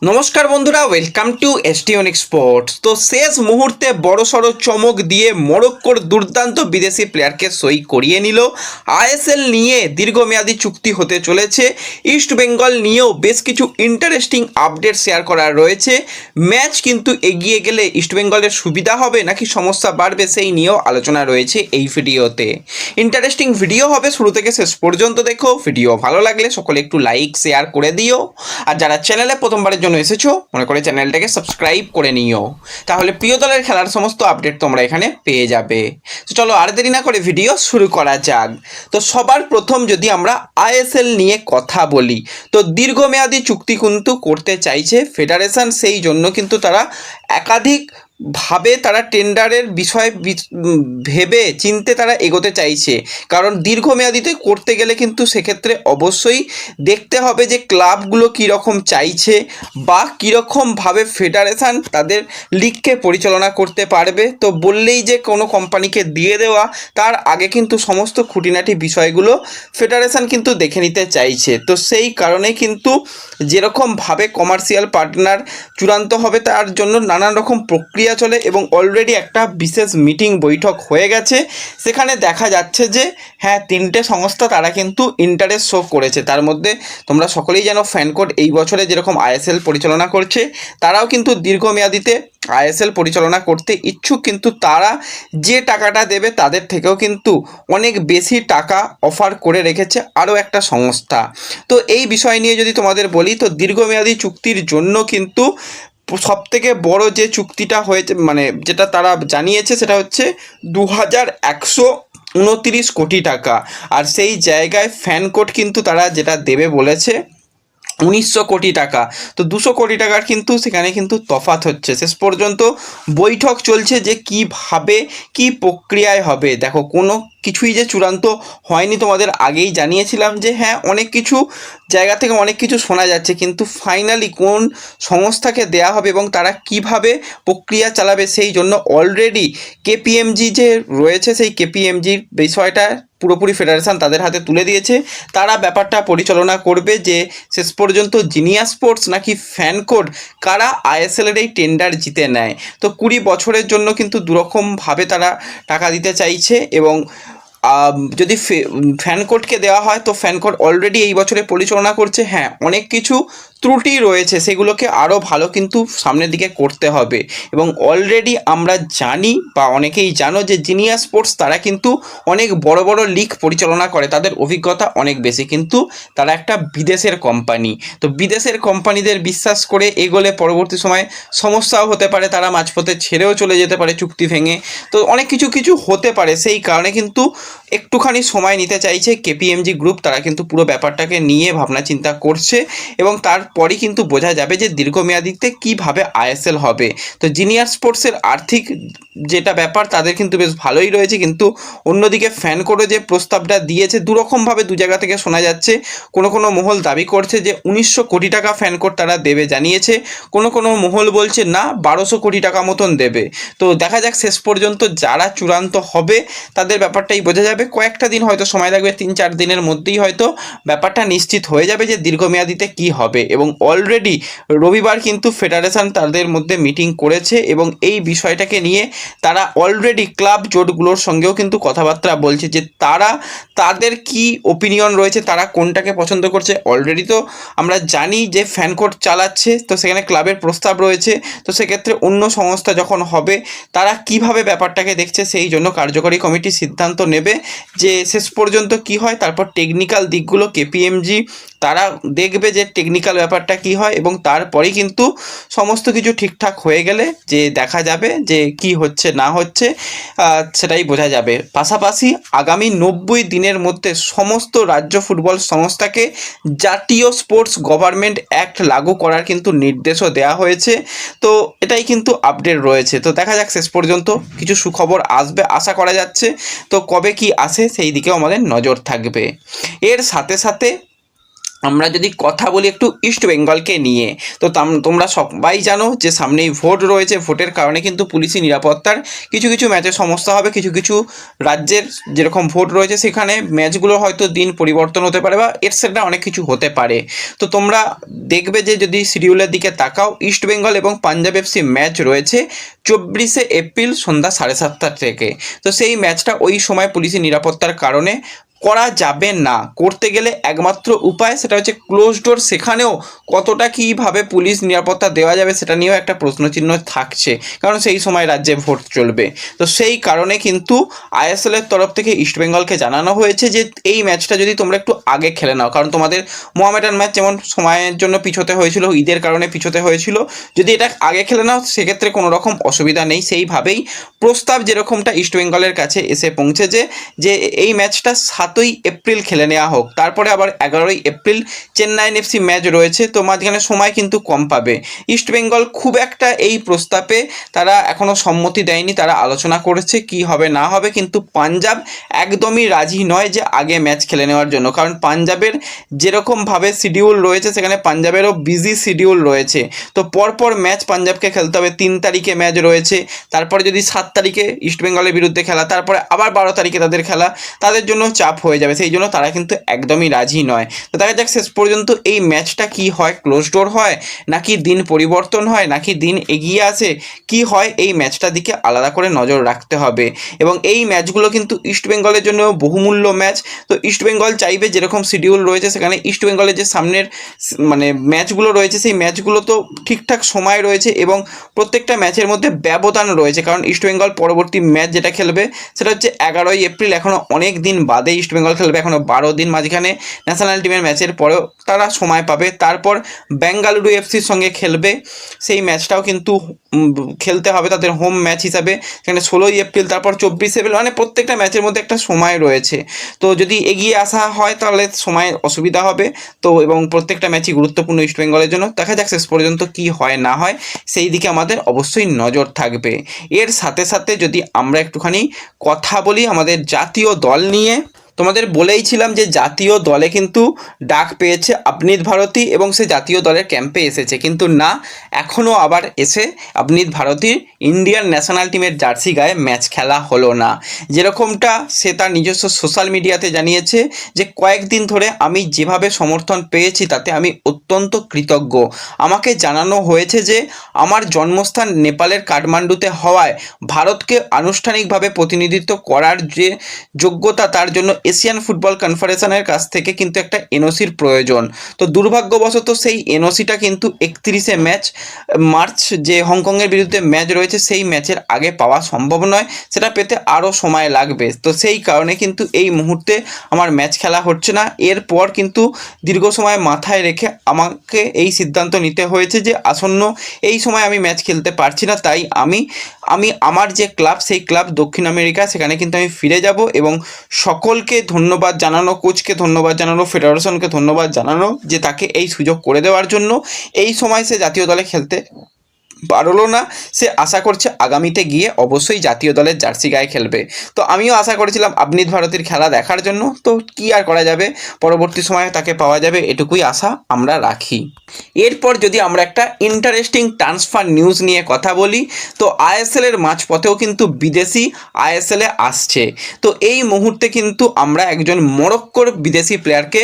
নমস্কার বন্ধুরা, welcome to এসটিওনিক sports. তো শেষ মুহূর্তে বড়সড় চমক দিয়ে মরক্কোর দুর্দান্ত বিদেশি প্লেয়ারকে সই করিয়ে নিল। আইএসএল নিয়ে দীর্ঘমেয়াদী চুক্তি হতে চলেছে। ইস্ট বেঙ্গল নিয়েও বেশ কিছু ইন্টারেস্টিং আপডেট শেয়ার করা রয়েছে। ম্যাচ কিন্তু এগিয়ে গেলে ইস্ট বেঙ্গলের সুবিধা হবে নাকি সমস্যা বাড়বে, সেই নিয়েও আলোচনা রয়েছে এই ভিডিওতে। ইন্টারেস্টিং ভিডিও হবে, শুরু থেকে শেষ পর্যন্ত দেখো। ভিডিও ভালো লাগলে সকলে একটু লাইক শেয়ার করে দিও, আর যারা চ্যানেলে প্রথমবারের জন্য এসেছো মনে করে চ্যানেলটাকে সাবস্ক্রাইব করে নিও, তাহলে প্রিয় দলের খেলার সমস্ত আপডেট তোমরা এখানে পেয়ে যাবে। তো চলো আর দেরি না করে ভিডিও শুরু করা যাক। তো সবার প্রথম যদি আমরা আইএসএল নিয়ে কথা বলি, তো দীর্ঘমেয়াদী চুক্তি কিন্তু করতে চাইছে ফেডারেশন, সেই জন্য কিন্তু তারা একাধিক ভাবে তারা টেন্ডারের বিষয় ভেবে চিনতে তারা এগোতে চাইছে। কারণ দীর্ঘমেয়াদীতে করতে গেলে কিন্তু সেক্ষেত্রে অবশ্যই দেখতে হবে যে ক্লাবগুলো কীরকম চাইছে বা কীরকমভাবে ফেডারেশান তাদের লিগকে পরিচালনা করতে পারবে। তো বললেই যে কোনো কোম্পানিকে দিয়ে দেওয়া, তার আগে কিন্তু সমস্ত খুঁটিনাটি বিষয়গুলো ফেডারেশান কিন্তু দেখে নিতে চাইছে। তো সেই কারণে কিন্তু যেরকমভাবে কমার্শিয়াল পার্টনার চূড়ান্ত হবে তার জন্য নানান রকম প্রক্রিয়া চলে, এবং অলরেডি একটা বিশেষ মিটিং বৈঠক হয়ে গেছে। সেখানে দেখা যাচ্ছে যে হ্যাঁ, তিনটে সংস্থা তারা কিন্তু ইন্টারেস্ট শো করেছে। তার মধ্যে তোমরা সকলেই জানো ফ্যানকোড এই বছরে যেরকম আইএসএল পরিচালনা করছে, তারাও কিন্তু দীর্ঘমেয়াদীতে আইএসএল পরিচালনা করতে ইচ্ছুক, কিন্তু তারা যে টাকাটা দেবে তাদের থেকেও কিন্তু অনেক বেশি টাকা অফার করে রেখেছে আরও একটা সংস্থা। তো এই বিষয় নিয়ে যদি তোমাদের বলি, তো দীর্ঘমেয়াদী চুক্তির জন্য কিন্তু সবথেকে বড় যে চুক্তিটা হয়েছে, মানে যেটা তারা জানিয়েছে, সেটা হচ্ছে 2129 কোটি টাকা। আর সেই জায়গায় ফ্যানকোড কিন্তু তারা যেটা দেবে বলেছে 1900 কোটি টাকা। তো 200 কোটি টাকার কিন্তু সেখানে কিন্তু তফাৎ হচ্ছে। শেষ পর্যন্ত বৈঠক চলছে যে কীভাবে কী প্রক্রিয়ায় হবে। দেখো, কোনো কিছুই যে চূড়ান্ত হয়নি, তোমাদের আগেই জানিয়েছিলাম যে হ্যাঁ, অনেক কিছু জায়গা থেকে অনেক কিছু শোনা যাচ্ছে, কিন্তু ফাইনালি কোন সংস্থাকে দেয়া হবে এবং তারা কিভাবে প্রক্রিয়া চালাবে, সেই জন্য অলরেডি কেপিএমজি যে রয়েছে সেই কেপিএমজির বিষয়টা পুরোপুরি ফেডারেশন তাদের হাতে তুলে দিয়েছে। তারা ব্যাপারটা পরিচালনা করবে যে শেষ পর্যন্ত জিনিয়াস স্পোর্টস নাকি ফ্যানকোড কারা আইএসএলের এই টেন্ডার জিতে নেয়। তো 20 বছরের জন্য কিন্তু দুরকমভাবে তারা টাকা দিতে চাইছে, এবং যদি ফ্যানকোডকে দেওয়া হয় তো ফ্যানকোড অলরেডি এই বছরে পরিচালনা করছে। হ্যাঁ, অনেক কিছু ত্রুটি রয়েছে, সেগুলোকে আরও ভালো কিন্তু সামনের দিকে করতে হবে। এবং অলরেডি আমরা জানি বা অনেকেই জানো যে জিনিয়াস স্পোর্টস তারা কিন্তু অনেক বড় বড় লিগ পরিচালনা করে, তাদের অভিজ্ঞতা অনেক বেশি, কিন্তু তারা একটা বিদেশের কোম্পানি। তো বিদেশের কোম্পানিদের বিশ্বাস করে এগোলে পরবর্তী সময়ে সমস্যাও হতে পারে, তারা মাঝপথে ছেড়েও চলে যেতে পারে চুক্তি ভেঙে। তো অনেক কিছু হতে পারে, সেই কারণে কিন্তু একটুখানি সময় নিতে চাইছে কেপিএমজি গ্রুপ। তারা কিন্তু পুরো ব্যাপারটাকে নিয়ে ভাবনা চিন্তা করছে, এবং তারপরই কিন্তু বোঝা যাবে যে দীর্ঘমেয়াদীতে কীভাবে আইএসএল হবে। তো জিনিয়ার স্পোর্টসের আর্থিক যেটা ব্যাপার তাদের কিন্তু বেশ ভালোই রয়েছে, কিন্তু অন্যদিকে ফ্যানকোডও যে প্রস্তাবটা দিয়েছে দুরকমভাবে দু জায়গা থেকে শোনা যাচ্ছে। কোনো মহল দাবি করছে যে 1900 কোটি টাকা ফ্যানকোড তারা দেবে জানিয়েছে, কোনো মহল বলছে না 1200 কোটি টাকা মতন দেবে। তো দেখা যাক শেষ পর্যন্ত যারা চূড়ান্ত হবে তাদের ব্যাপারটাই বোঝা যাবে। কয়েকটা দিন হয়তো সময় লাগবে, 3-4 দিনের মধ্যেই হয়তো ব্যাপারটা নিশ্চিত হয়ে যাবে যে দীর্ঘমেয়াদীতে কি হবে। এবং অলরেডি রবিবার কিন্তু ফেডারেশন তাদের মধ্যে মিটিং করেছে, এবং এই বিষয়টাকে নিয়ে তারা অলরেডি ক্লাব জোটগুলোর সঙ্গেও কিন্তু কথাবার্তা বলছে যে তারা তাদের কি ওপিনিয়ন রয়েছে, তারা কোনটাকে পছন্দ করছে। অলরেডি তো আমরা জানি যে ফ্যানকোড চালাচ্ছে, তো সেখানে ক্লাবের প্রস্তাব রয়েছে। তো সেক্ষেত্রে অন্য সংস্থা যখন হবে তারা কিভাবে ব্যাপারটাকে দেখছে, সেই জন্য কার্যকরী কমিটি সিদ্ধান্ত নেবে যে শেষ পর্যন্ত কি হয়। তারপর টেকনিক্যাল দিকগুলো কেপিএমজি তারা দেখবে যে টেকনিক্যাল ব্যাপারটা কি হয়, এবং তারপরেই কিন্তু সমস্ত কিছু ঠিকঠাক হয়ে গেলে যে দেখা যাবে যে কি হচ্ছে না হচ্ছে সেটাই বোঝা যাবে। পাশাপাশি আগামী 90 দিনের মধ্যে সমস্ত রাজ্য ফুটবল সংস্থাকে জাতীয় স্পোর্টস গভর্নমেন্ট অ্যাক্ট লাগু করার কিন্তু নির্দেশও দেওয়া হয়েছে। তো এটাই কিন্তু আপডেট রয়েছে। তো দেখা যাক শেষ পর্যন্ত কিছু সুখবর আসবে আশা করা যাচ্ছে। তো কবে কি আসে সেই দিকেও আমাদের নজর থাকবে। এর সাথে সাথে আমরা যদি কথা বলি একটু ইস্ট বেঙ্গলকে নিয়ে, তো তোমরা সবাই জানো যে সামনেই ভোট রয়েছে। ভোটের কারণে কিন্তু পুলিশি নিরাপত্তার কিছু কিছু ম্যাচের সমস্যা হবে। কিছু কিছু রাজ্যের যেরকম ভোট রয়েছে সেখানে ম্যাচগুলো হয়তো দিন পরিবর্তন হতে পারে বা এটসেট্রা অনেক কিছু হতে পারে। তো তোমরা দেখবে যে যদি শিডিউলের দিকে তাকাও, ইস্ট বেঙ্গল এবং পাঞ্জাব এফসি ম্যাচ রয়েছে 24শে এপ্রিল সন্ধ্যা 7:30 থেকে। তো সেই ম্যাচটা ওই সময় পুলিশি নিরাপত্তার কারণে করা যাবে না। করতে গেলে একমাত্র উপায় সেটা হচ্ছে ক্লোজ ডোর। সেখানেও কতটা কীভাবে পুলিশ নিরাপত্তা দেওয়া যাবে সেটা নিয়েও একটা প্রশ্নচিহ্ন থাকছে, কারণ সেই সময় রাজ্যে ভোট চলবে। তো সেই কারণে কিন্তু আইএসএলের তরফ থেকে ইস্টবেঙ্গলকে জানানো হয়েছে যে এই ম্যাচটা যদি তোমরা একটু আগে খেলে নাও, কারণ তোমাদের মোহামেডান ম্যাচ যেমন সময়ের জন্য পিছোতে হয়েছিল, ঈদের কারণে পিছোতে হয়েছিল, যদি এটা আগে খেলে নাও সেক্ষেত্রে কোনো রকম অসুবিধা নেই। সেইভাবেই প্রস্তাব যেরকমটা ইস্টবেঙ্গলের কাছে এসে পৌঁছেছে যে এই ম্যাচটা 7ই এপ্রিল খেলে নেওয়া হোক। তারপরে আবার 11ই এপ্রিল চেন্নাইন এফসি ম্যাচ রয়েছে, তো মাঝখানে সময় কিন্তু কম পাবে। ইস্টবেঙ্গল খুব একটা এই প্রস্তাবে তারা এখনও সম্মতি দেয়নি, তারা আলোচনা করেছে কি হবে না হবে। কিন্তু পাঞ্জাব একদমই রাজি নয় যে আগে ম্যাচ খেলে নেওয়ার জন্য, কারণ পাঞ্জাবের যেরকমভাবে শিডিউল রয়েছে সেখানে পাঞ্জাবেরও বিজি শিডিউল রয়েছে। তো পরপর ম্যাচ পাঞ্জাবকে খেলতে হবে। 3 তারিখে ম্যাচ রয়েছে, তারপরে যদি 7 তারিখে ইস্টবেঙ্গলের বিরুদ্ধে খেলা, তারপরে আবার 12 তারিখে তাদের খেলা, তাদের জন্য চাপ হয়ে যাবে। সেই জন্য তারা কিন্তু একদমই রাজি নয়। তো দেখা যাক শেষ পর্যন্ত এই ম্যাচটা কি হয়, ক্লোজ ডোর হয় নাকি দিন পরিবর্তন হয় নাকি দিন এগিয়ে আসে, কি হয় এই ম্যাচটার দিকে আলাদা করে নজর রাখতে হবে। এবং এই ম্যাচগুলো কিন্তু ইস্টবেঙ্গলের জন্য বহুমূল্য ম্যাচ। তো ইস্টবেঙ্গল চাইবে যেরকম শিডিউল রয়েছে সেখানে ইস্টবেঙ্গলের যে সামনের মানে ম্যাচগুলো রয়েছে সেই ম্যাচগুলো তো ঠিকঠাক সময় রয়েছে এবং প্রত্যেকটা ম্যাচের মধ্যে ব্যবধান রয়েছে। কারণ ইস্টবেঙ্গল পরবর্তী ম্যাচ যেটা খেলবে সেটা হচ্ছে 11ই এপ্রিল। এখনও অনেক দিন বাদে ইস্টবেঙ্গল খেলবে, এখনও 12 দিন মাঝখানে ন্যাশনাল টিমের ম্যাচের পরেও তারা সময় পাবে। তারপর বেঙ্গালুরু এফসির সঙ্গে খেলবে, সেই ম্যাচটাও কিন্তু খেলতে হবে তাদের হোম ম্যাচ হিসাবে, সেখানে 16ই এপ্রিল। তারপর 24 এপ্রিল, মানে প্রত্যেকটা ম্যাচের মধ্যে একটা সময় রয়েছে। তো যদি এগিয়ে আসা হয় তাহলে সময় অসুবিধা হবে। তো এবং প্রত্যেকটা ম্যাচই গুরুত্বপূর্ণ ইস্টবেঙ্গলের জন্য। দেখা যাক শেষ পর্যন্ত কি হয় না হয়, সেই দিকে আমাদের অবশ্যই নজর থাকবে। এর সাথে সাথে যদি আমরা একটুখানি কথা বলি আমাদের জাতীয় দল নিয়ে, তোমাদের বলেইছিলাম যে জাতীয় দলে কিন্তু ডাক পেয়েছে আবনিত ভারতী এবং সে জাতীয় দলের ক্যাম্পে এসেছে, কিন্তু না, এখনও আবার এসে আবনিত ভারতীর ইন্ডিয়ান ন্যাশনাল টিমের জার্সি গায়ে ম্যাচ খেলা হলো না। যেরকমটা সে তার নিজস্ব সোশ্যাল মিডিয়াতে জানিয়েছে যে কয়েকদিন ধরে আমি যেভাবে সমর্থন পেয়েছি তাতে আমি অত্যন্ত কৃতজ্ঞ। আমাকে জানানো হয়েছে যে আমার জন্মস্থান নেপালের কাঠমান্ডুতে হওয়ায় ভারতকে আনুষ্ঠানিকভাবে প্রতিনিধিত্ব করার যে যোগ্যতা তার জন্য এশিয়ান ফুটবল কনফেডারেশনের কাছ থেকে কিন্তু একটা এনওসির প্রয়োজন। তো দুর্ভাগ্যবশত সেই এনওসিটা কিন্তু 31শে মার্চ যে হংকংয়ের বিরুদ্ধে ম্যাচ রয়েছে সেই ম্যাচের আগে পাওয়া সম্ভব নয়, সেটা পেতে আরও সময় লাগবে। তো সেই কারণে কিন্তু এই মুহূর্তে আমার ম্যাচ খেলা হচ্ছে না। এরপর কিন্তু দীর্ঘ সময় মাথায় রেখে আমাকে এই সিদ্ধান্ত নিতে হয়েছে যে আসন্ন এই সময় আমি ম্যাচ খেলতে পারছি না, তাই আমি আমার যে ক্লাব সেই ক্লাব দক্ষিণ আমেরিকা সেখানে কিন্তু আমি ফিরে যাব এবং সকলকে ধন্যবাদ জানানো, কোচকে ধন্যবাদ জানানো, ফেডারেশনকে ধন্যবাদ জানানো যে তাকে এই সুযোগ করে দেওয়ার জন্য। এই সময় সে জাতীয় দলে খেলতে পারলো না, সে আশা করছে আগামীতে গিয়ে অবশ্যই জাতীয় দলের জার্সি গায়ে খেলবে। তো আমিও আশা করেছিলাম আবনিত ভারতীর খেলা দেখার জন্য, তো কি আর করা যাবে, পরবর্তী সময়ে তাকে পাওয়া যাবে এটুকুই আশা আমরা রাখি। এরপর যদি আমরা একটা ইন্টারেস্টিং ট্রান্সফার নিউজ নিয়ে কথা বলি, তো আইএসএলের মাঝপথেও কিন্তু বিদেশি আইএসএলে আসছে। তো এই মুহূর্তে কিন্তু আমরা একজন মরক্কোর বিদেশি প্লেয়ারকে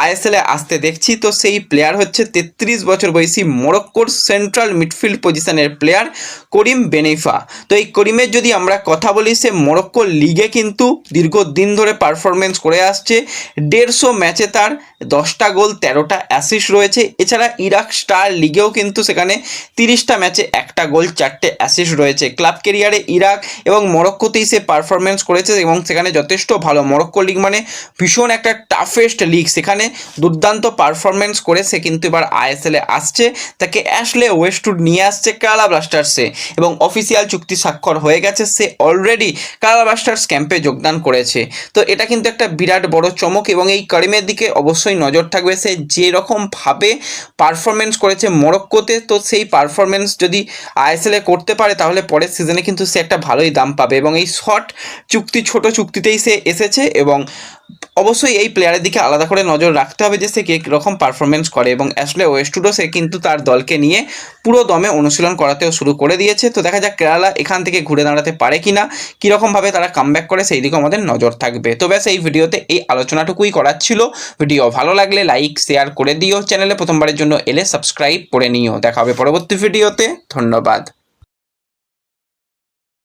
আইএসএলে আসতে দেখছি। তো সেই প্লেয়ার হচ্ছে 33 বছর বয়সী মরক্কোর সেন্ট্রাল মিডফিল্ড পজিশনের প্লেয়ার করিম বেনেফা। তো এই করিমের যদি আমরা কথা বলি, সে মরক্কো লিগে কিন্তু দীর্ঘদিন ধরে পারফরমেন্স করে আসছে। 150 ম্যাচে তার 10টা গোল 13টা অ্যাসিস্ট রয়েছে। এছাড়া ইরাক স্টার লিগেও কিন্তু সেখানে 30টা ম্যাচে 1টা গোল 4টে অ্যাসিস্ট রয়েছে। ক্লাব ক্যারিয়ারে ইরাক এবং মরক্কোতেই সে পারফরমেন্স করেছে এবং সেখানে যথেষ্ট ভালো। মরক্কো লিগ মানে ভীষণ একটা টাফেস্ট লিগ, সেখানে দুর্দান্ত পারফরমেন্স করে সে কিন্তু এবার আইএসএলে আসছে। তাকে অ্যাশলে ওয়েস্টউড নিয়ে আসছে কেরালা ব্লাস্টার্সে এবং অফিসিয়াল চুক্তি স্বাক্ষর হয়ে গেছে। সে অলরেডি কেরালা ব্লাস্টার্স ক্যাম্পে যোগদান করেছে। তো এটা কিন্তু একটা বিরাট বড় চমক এবং এই করিমের দিকে অবশ্যই নজর থাকবে। সে যেরকমভাবে পারফরমেন্স করেছে মরক্কোতে, তো সেই পারফরমেন্স যদি আইএসএলে করতে পারে তাহলে পরের সিজনে কিন্তু সে একটা ভালোই দাম পাবে। এবং এই শর্ট চুক্তি, ছোট চুক্তিতেই সে এসেছে এবং অবশ্যই এই প্লেয়ারের দিকে আলাদা করে নজর রাখতে হবে যে সে কীরকম পারফরমেন্স করে, এবং অ্যাশলে ওয়েস্টউডও সে কিন্তু তার দলকে নিয়ে পুরো দমে অনুশীলন করাতেও শুরু করে দিয়েছে। তো দেখা যাক কেরালা এখান থেকে ঘুরে দাঁড়াতে পারে কি না, কীরকমভাবে তারা কামব্যাক করে সেই দিকেও আমাদের নজর থাকবে। তো ব্যাস এই ভিডিওতে এই আলোচনাটুকুই করার ছিল। ভিডিও ভালো লাগলে লাইক শেয়ার করে দিও, চ্যানেলে প্রথমবারের জন্য এলে সাবস্ক্রাইব করে নিও। দেখা হবে পরবর্তী ভিডিওতে। ধন্যবাদ।